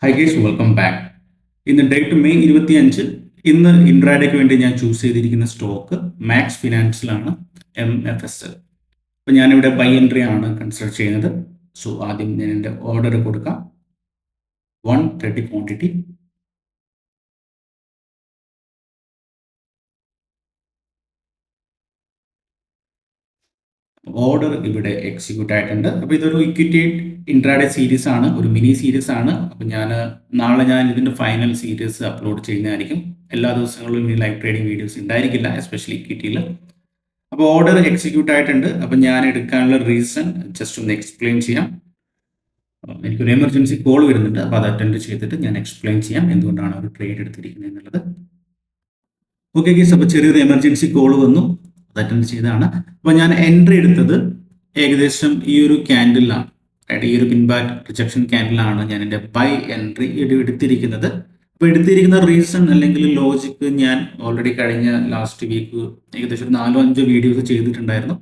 High guys, welcome back. ഇന്ന് date May 25. ഇന്ന് ഇൻട്രാഡേക്ക് വേണ്ടി ഞാൻ ചൂസ് ചെയ്തിരിക്കുന്ന സ്റ്റോക്ക് മാക്സ് ഫിനാൻസിലാണ്, MFSL. അപ്പോൾ ഞാനിവിടെ ബൈ എൻട്രി ആണ് കൺസിഡർ ചെയ്യുന്നത്. സോ ആദ്യം ഞാൻ എൻ്റെ ഓർഡർ കൊടുക്കാം. 130 ക്വാണ്ടിറ്റി. ഓർഡർ ഇവിടെ എക്സിക്യൂട്ട് ആയിട്ടുണ്ട്. അപ്പോൾ ഇതൊരു ഇക്വിറ്റി ഇൻട്രാഡേ സീരീസ് ആണ്, ഒരു മിനി സീരീസ് ആണ്. അപ്പോൾ നാളെ ഞാൻ ഇതിൻ്റെ ഫൈനൽ സീരീസ് അപ്ലോഡ് ചെയ്യുന്നതായിരിക്കും. എല്ലാ ദിവസങ്ങളിലും ഇനി ലൈവ് ട്രേഡിംഗ് വീഡിയോസ് ഉണ്ടായിരിക്കില്ല, എസ്പെഷ്യലി ഇക്വിറ്റിയിൽ. അപ്പോൾ ഓർഡർ എക്സിക്യൂട്ട് ആയിട്ടുണ്ട്. അപ്പോൾ ഞാൻ എടുക്കാനുള്ള റീസൺ ജസ്റ്റ് ഒന്ന് എക്സ്പ്ലെയിൻ ചെയ്യാം. എനിക്കൊരു എമർജൻസി കോൾ വരുന്നുണ്ട്, അപ്പോൾ അത് അറ്റൻഡ് ചെയ്തിട്ട് ഞാൻ എക്സ്പ്ലെയിൻ ചെയ്യാം എന്തുകൊണ്ടാണ് ഒരു ട്രേഡ് എടുത്തിരിക്കുന്നത് എന്നുള്ളത്. ഓക്കെ ഗീസ്, അപ്പോൾ ചെറിയൊരു എമർജൻസി കോൾ വന്നു, അത് അറ്റൻഡ് ചെയ്തതാണ്. അപ്പോൾ ഞാൻ എൻട്രി എടുത്തത് ഏകദേശം ഈ ഒരു ക്യാൻഡിലാണ്, ഈ ഒരു പിൻബാക്ക് റിജക്ഷൻ ക്യാൻഡിലാണ് ഞാൻ എൻ്റെ ബൈ എൻട്രി എടുത്തിരിക്കുന്നത്. അപ്പോൾ എടുത്തിരിക്കുന്ന റീസൺ അല്ലെങ്കിൽ ലോജിക്ക് ഞാൻ ഓൾറെഡി കഴിഞ്ഞ ലാസ്റ്റ് വീക്ക് ഏകദേശം 4-5 വീഡിയോസ് ചെയ്തിട്ടുണ്ടായിരുന്നു,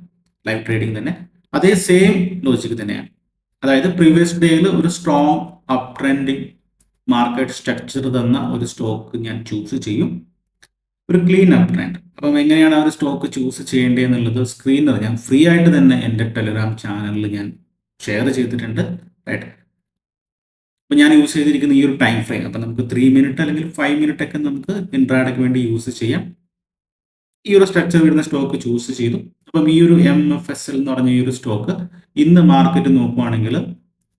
ലൈവ് ട്രേഡിംഗ് തന്നെ. അതേ സെയിം ലോജിക്ക് തന്നെയാണ്. അതായത് പ്രീവിയസ് ഡേയിൽ ഒരു strong up trending market structure തന്ന ഒരു സ്റ്റോക്ക് ഞാൻ ചൂസ് ചെയ്യും, ഒരു ക്ലീൻ അപ്പ് ട്രെൻഡ്. അപ്പം എങ്ങനെയാണ് ആ ഒരു സ്റ്റോക്ക് ചൂസ് ചെയ്യേണ്ടതെന്നുള്ളത് സ്ക്രീനർ ഞാൻ ഫ്രീ ആയിട്ട് തന്നെ എൻ്റെ ടെലഗ്രാം ചാനലിൽ ഞാൻ ഷെയർ ചെയ്തിട്ടുണ്ട്, റൈറ്റ്. അപ്പോൾ ഞാൻ യൂസ് ചെയ്തിരിക്കുന്ന ഈ ഒരു ടൈം ഫ്രെയിം, അപ്പം നമുക്ക് 3 മിനിറ്റ് അല്ലെങ്കിൽ 5 മിനിറ്റ് ഒക്കെ നമുക്ക് ഇൻട്രാഡേക്ക് വേണ്ടി യൂസ് ചെയ്യാം. ഈ ഒരു സ്ട്രക്ചർ വരുന്ന സ്റ്റോക്ക് ചൂസ് ചെയ്തു. അപ്പം ഈ ഒരു MFSL എന്ന് പറഞ്ഞ ഈ ഒരു സ്റ്റോക്ക് ഇന്ന് മാർക്കറ്റ് നോക്കുവാണെങ്കിൽ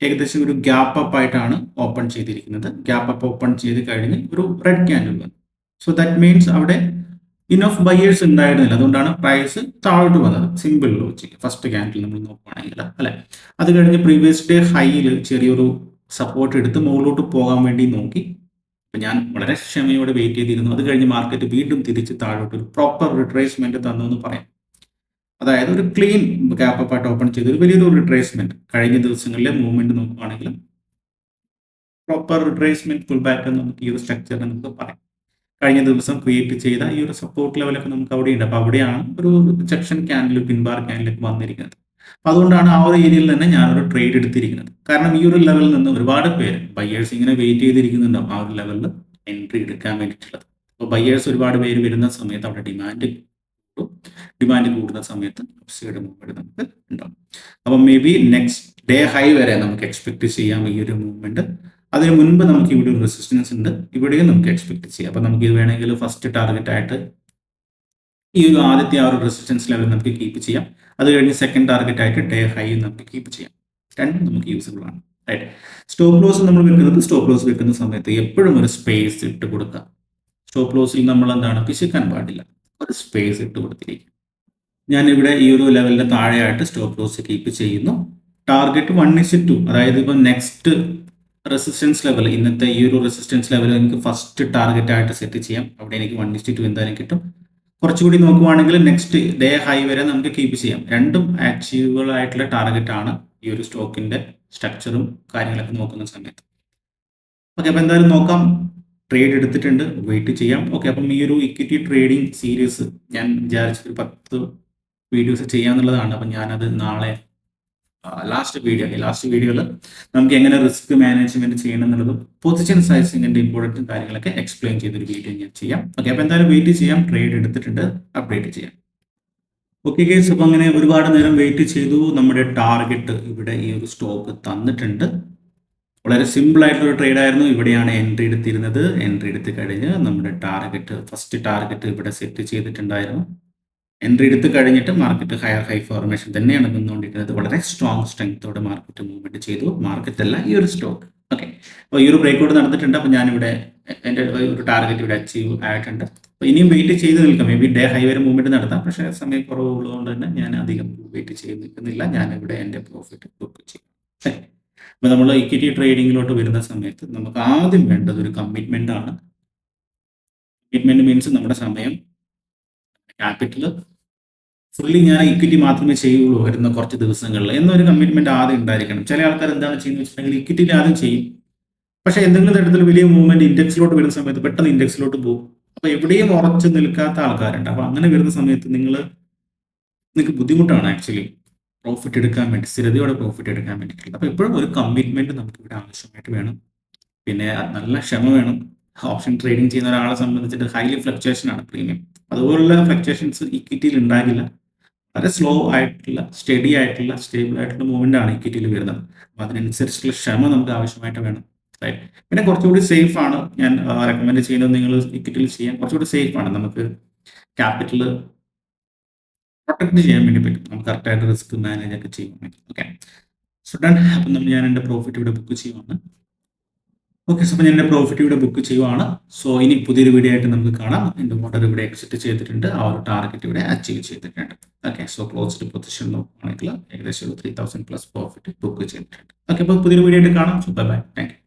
ഏകദേശം ഒരു ഗ്യാപ്പ് അപ്പ് ആയിട്ടാണ് ഓപ്പൺ ചെയ്തിരിക്കുന്നത്. ഗ്യാപ്പ് അപ്പ് ഓപ്പൺ ചെയ്ത് കഴിഞ്ഞ് ഒരു റെഡ് ക്യാൻഡിൽ വന്നു. സോ ദാറ്റ് മീൻസ് അവിടെ ഇനഫ് ബയേഴ്സ് ഉണ്ടായിരുന്നില്ല, അതുകൊണ്ടാണ് പ്രൈസ് താഴോട്ട് വന്നത്. Simple logic. ഫസ്റ്റ് ക്യാൻഡിൽ നമ്മൾ നോക്കുകയാണെങ്കിൽ അല്ലെ, അത് കഴിഞ്ഞ് പ്രീവിയസ് ഡേ ഹൈയിൽ ചെറിയൊരു സപ്പോർട്ട് എടുത്ത് മുകളിലോട്ട് പോകാൻ വേണ്ടി നോക്കി. അപ്പം ഞാൻ വളരെ ക്ഷമയോടെ വെയിറ്റ് ചെയ്തിരുന്നു. അത് കഴിഞ്ഞ് മാർക്കറ്റ് വീണ്ടും തിരിച്ച് താഴോട്ട് ഒരു പ്രോപ്പർ റിട്രേസ്മെന്റ് തന്നു എന്ന് പറയാം. അതായത് ഒരു ക്ലീൻ ഗ്യാപ്പ് അപ്പ് ആയിട്ട് ഓപ്പൺ ചെയ്ത് ഒരു വലിയൊരു റിട്രേസ്മെന്റ്. കഴിഞ്ഞ ദിവസങ്ങളിലെ മൂവ്മെന്റ് നോക്കുകയാണെങ്കിലും പ്രോപ്പർ റിട്രേസ്മെന്റ് പുൾ ബാക്ക് എന്ന് നമുക്ക് ഈ ഒരു സ്ട്രക്ചറിനെ നമുക്ക് പറയാം. കഴിഞ്ഞ ദിവസം ക്രിയേറ്റ് ചെയ്ത ഈ ഒരു സപ്പോർട്ട് ലെവലൊക്കെ നമുക്ക് അവിടെ ഉണ്ട്. അപ്പോൾ അവിടെയാണ് ഒരു റിജക്ഷൻ ക്യാൻഡിൽ, പിൻബാർ ക്യാൻഡിലൊക്കെ വന്നിരിക്കുന്നത്. അപ്പോൾ അതുകൊണ്ടാണ് ആ ഒരു ഏരിയയിൽ തന്നെ ഞാനൊരു ട്രേഡ് എടുത്തിരിക്കുന്നത്. കാരണം ഈ ഒരു ലെവലിൽ നിന്ന് ഒരുപാട് പേര് ബയ്യേഴ്സ് ഇങ്ങനെ വെയിറ്റ് ചെയ്തിരിക്കുന്നുണ്ടാവും ആ ഒരു ലെവലിൽ എൻട്രി എടുക്കാൻ വേണ്ടിയിട്ടുള്ളത്. അപ്പോൾ ബയ്യേഴ്സ് ഒരുപാട് പേര് വരുന്ന സമയത്ത് അവിടെ ഡിമാൻഡ് കൂടുന്ന സമയത്ത് അപ്സൈഡ് മൂവ്മെന്റ് നമുക്ക് ഉണ്ടാവും. അപ്പം may be next day high വരെ നമുക്ക് എക്സ്പെക്ട് ചെയ്യാം ഈ ഒരു മൂവ്മെന്റ്. അതിന് മുൻപ് നമുക്ക് ഇവിടെ ഒരു റെസിസ്റ്റൻസ് ഉണ്ട്, ഇവിടെയും നമുക്ക് എക്സ്പെക്ട് ചെയ്യാം. അപ്പം നമുക്ക് ഇത് വേണമെങ്കിൽ ഫസ്റ്റ് ടാർഗറ്റ് ആയിട്ട് ഈ ഒരു ആദ്യത്തെ ആ ഒരു റെസിസ്റ്റൻസ് ലെവൽ നമുക്ക് കീപ്പ് ചെയ്യാം. അത് കഴിഞ്ഞ് സെക്കൻഡ് ടാർഗറ്റ് ആയിട്ട് ഡേ ഹൈ നമുക്ക് കീപ്പ് ചെയ്യാം. രണ്ടും നമുക്ക് യൂസബിൾ ആണ്, റൈറ്റ്. സ്റ്റോപ്പ് ലോസ് നമ്മൾ സ്റ്റോപ്പ് ലോസ് വെക്കുന്ന സമയത്ത് എപ്പോഴും ഒരു സ്പേസ് ഇട്ട് കൊടുക്കുക. സ്റ്റോപ്പ് ലോസിൽ നമ്മൾ എന്താണ് പിശുക്കാൻ പാടില്ല, ഒരു സ്പേസ് ഇട്ട് കൊടുത്തിരിക്കും. ഞാനിവിടെ ഈ ഒരു ലെവലിന്റെ താഴെയായിട്ട് സ്റ്റോപ്പ് ലോസ് കീപ്പ് ചെയ്യുന്നു. ടാർഗറ്റ് 1:2, അതായത് ഇപ്പം നെക്സ്റ്റ് റെസിസ്റ്റൻസ് ലെവൽ, ഇന്നത്തെ ഈ ഒരു റെസിസ്റ്റൻസ് ലെവൽ എനിക്ക് ഫസ്റ്റ് ടാർഗറ്റ് ആയിട്ട് സെറ്റ് ചെയ്യാം. അവിടെ എനിക്ക് 1:2 എന്തായാലും കിട്ടും. കുറച്ചുകൂടി നോക്കുവാണെങ്കിൽ നെക്സ്റ്റ് ഡേ ഹൈ വരെ നമുക്ക് കീപ്പ് ചെയ്യാം. രണ്ടും അച്ചീവബിൾ ആയിട്ടുള്ള ടാർഗറ്റ് ആണ് ഈ ഒരു സ്റ്റോക്കിന്റെ സ്ട്രക്ചറും കാര്യങ്ങളൊക്കെ നോക്കുന്ന സമയത്ത്. ഓക്കെ, അപ്പോൾ എന്തായാലും നോക്കാം. ട്രേഡ് എടുത്തിട്ടുണ്ട്, വെയിറ്റ് ചെയ്യാം. ഓക്കെ, അപ്പം ഈ ഒരു ഇക്വിറ്റി ട്രേഡിംഗ് സീരീസ് ഞാൻ വിചാരിച്ചൊരു 10 വീഡിയോസ് ചെയ്യാന്നുള്ളതാണ്. അപ്പം ഞാനത് നാളെ ലാസ്റ്റ് വീഡിയോയിൽ നമുക്ക് എങ്ങനെ റിസ്ക് മാനേജ്മെന്റ് ചെയ്യണം എന്നുള്ളത്, പൊസിഷൻ സൈസിങ്ങിന്റെ ഇമ്പോർട്ടൻറ്റ് കാര്യങ്ങളൊക്കെ എക്സ്പ്ലെയിൻ ചെയ്തൊരു വീഡിയോ ഞാൻ ചെയ്യാം. ഓക്കെ, അപ്പോൾ എന്തായാലും വെയിറ്റ് ചെയ്യാം. ട്രേഡ് എടുത്തിട്ടുണ്ട്, അപ്ഡേറ്റ് ചെയ്യാം. ഓക്കെ ഗൈസ്, അപ്പോൾ അങ്ങനെ ഒരുപാട് നേരം വെയിറ്റ് ചെയ്തു. നമ്മുടെ ടാർഗറ്റ് ഇവിടെ ഈ ഒരു സ്റ്റോക്ക് തന്നിട്ടുണ്ട്. വളരെ സിമ്പിൾ ആയിട്ടുള്ള ട്രേഡ് ആയിരുന്നു. ഇവിടെയാണ് എൻട്രി എടുത്തിരുന്നത്. എൻട്രി എടുത്ത് കഴിഞ്ഞ് നമ്മുടെ ഫസ്റ്റ് ടാർഗറ്റ് ഇവിടെ സെറ്റ് ചെയ്തിട്ടുണ്ടായിരുന്നു. എൻട്രി എടുത്ത് കഴിഞ്ഞിട്ട് മാർക്കറ്റ് ഹയർ ഹൈ ഫോർമേഷൻ തന്നെയാണ് നിന്നുകൊണ്ടിരിക്കുന്നത്. വളരെ സ്ട്രോങ് സ്ട്രെങ്ത്തോടെ മാർക്കറ്റ് മൂവ്മെന്റ് ചെയ്തു. മാർക്കറ്റ് അല്ല, ഈ ഒരു സ്റ്റോക്ക്. ഓക്കെ, അപ്പോൾ ഈ ഒരു ബ്രേക്ക് ഔട്ട് നടന്നിട്ടുണ്ട്. അപ്പോൾ ഞാനിവിടെ എൻ്റെ ഒരു ടാർഗറ്റ് ഇവിടെ അച്ചീവ് ആയിട്ടുണ്ട്. അപ്പോൾ ഇനിയും വെയിറ്റ് ചെയ്ത് നിൽക്കാം. മേ ബി ഡേ ഹൈ വരെ മൂവ്മെന്റ് നടത്താം, പക്ഷേ സമയം കുറവുള്ളതുകൊണ്ട് തന്നെ ഞാൻ അധികം വെയിറ്റ് ചെയ്ത് നിൽക്കുന്നില്ല. ഞാനിവിടെ എൻ്റെ പ്രോഫിറ്റ് ബുക്ക് ചെയ്യും. അപ്പോൾ നമ്മൾ ഇക്വിറ്റി ട്രേഡിങ്ങിലോട്ട് വരുന്ന സമയത്ത് നമുക്ക് ആദ്യം വേണ്ടത് ഒരു കമ്മിറ്റ്മെന്റ് ആണ്. കമ്മിറ്റ്മെന്റ് മീൻസ് നമ്മുടെ സമയം, ക്യാപിറ്റൽ ഫുള്ളി ഞാൻ ഇക്വിറ്റി മാത്രമേ ചെയ്യുള്ളൂ വരുന്ന കുറച്ച് ദിവസങ്ങളിൽ എന്നൊരു കമ്മിറ്റ്മെന്റ് ആദ്യം ഉണ്ടായിരിക്കണം. ചില ആൾക്കാർ എന്താണ് ചെയ്യുന്നത് വെച്ചിട്ടുണ്ടെങ്കിൽ ഇക്വിറ്റിയിൽ ആദ്യം ചെയ്യും, പക്ഷേ എന്തെങ്കിലും തരത്തിൽ വലിയ മൂവ്മെന്റ് ഇൻഡെക്സിലോട്ട് വരുന്ന സമയത്ത് പെട്ടെന്ന് ഇൻഡെക്സിലോട്ട് പോകും. അപ്പോൾ എവിടെയും ഉറച്ചു നിൽക്കാത്ത ആൾക്കാരുണ്ട്. അപ്പോൾ അങ്ങനെ വരുന്ന സമയത്ത് നിങ്ങൾക്ക് ബുദ്ധിമുട്ടാണ് ആക്ച്വലി പ്രോഫിറ്റ് എടുക്കാൻ വേണ്ടി, സ്ഥിരതയോടെ പ്രോഫിറ്റ് എടുക്കാൻ വേണ്ടിയിട്ടുള്ളത്. അപ്പോൾ എപ്പോഴും ഒരു കമ്മിറ്റ്മെന്റ് നമുക്ക് ഇവിടെ ആവശ്യമായിട്ട് വേണം. പിന്നെ നല്ല ക്ഷമ വേണം. ഓപ്ഷൻ ട്രേഡിംഗ് ചെയ്യുന്ന ഒരാളെ സംബന്ധിച്ചിട്ട് ഹൈലി ഫ്ലക്ച്വേഷൻ ആണ് പ്രീമിയം. അതുപോലുള്ള ഫ്ലക്ച്വേഷൻസ് ഇക്വിറ്റിയിൽ ഉണ്ടാകില്ല. വളരെ സ്ലോ ആയിട്ടുള്ള, സ്റ്റഡി ആയിട്ടുള്ള, സ്റ്റേബിൾ ആയിട്ടുള്ള മൂവ്മെന്റ് ആണ് ഇക്വിറ്റിയിൽ വരുന്നത്. അപ്പോൾ അതിനനുസരിച്ചുള്ള ക്ഷമ നമുക്ക് ആവശ്യമായിട്ട് വേണം. റൈറ്റ്. പിന്നെ കുറച്ചുകൂടി സേഫ് ആണ് ഞാൻ റെക്കമെൻഡ് ചെയ്യുന്നത്, നിങ്ങൾ ഇക്വിറ്റിയിൽ ചെയ്യാൻ കുറച്ചുകൂടി സേഫ് ആണ്. നമുക്ക് ക്യാപിറ്റൽ പ്രൊട്ടക്ട് ചെയ്യാൻ വേണ്ടി പറ്റും. നമുക്ക് കറക്റ്റായിട്ട് റിസ്ക് മാനേജ് ഒക്കെ ചെയ്യാൻ പറ്റും. Okay, so done. അപ്പം ഞാൻ എൻ്റെ പ്രോഫിറ്റ് ഇവിടെ ബുക്ക് ചെയ്യുവാണ്. ഓക്കെ, സോ അപ്പോൾ ഞാൻ എൻ്റെ പ്രോഫിറ്റ് ഇവിടെ ബുക്ക് ചെയ്യുവാണ്. സോ ഇനി പുതിയൊരു വീഡിയോ ആയിട്ട് നമുക്ക് കാണാം. എൻ്റെ ഓർഡർ ഇവിടെ എക്സിറ്റ് ചെയ്തിട്ടുണ്ട്, ആ ഒരു ടാർഗറ്റ് ഇവിടെ അച്ചീവ് ചെയ്തിട്ടുണ്ട്. ഓക്കെ, സോ ക്ലോസ്ഡ് പൊസിഷൻ നോക്കുകയാണെങ്കിൽ ഏകദേശം 3000+ പ്രോഫിറ്റ് ബുക്ക് ചെയ്തിട്ടുണ്ട്. ഓക്കെ, അപ്പോൾ പുതിയൊരു വീഡിയോ ആയിട്ട് കാണാം. So bye bye, thank you.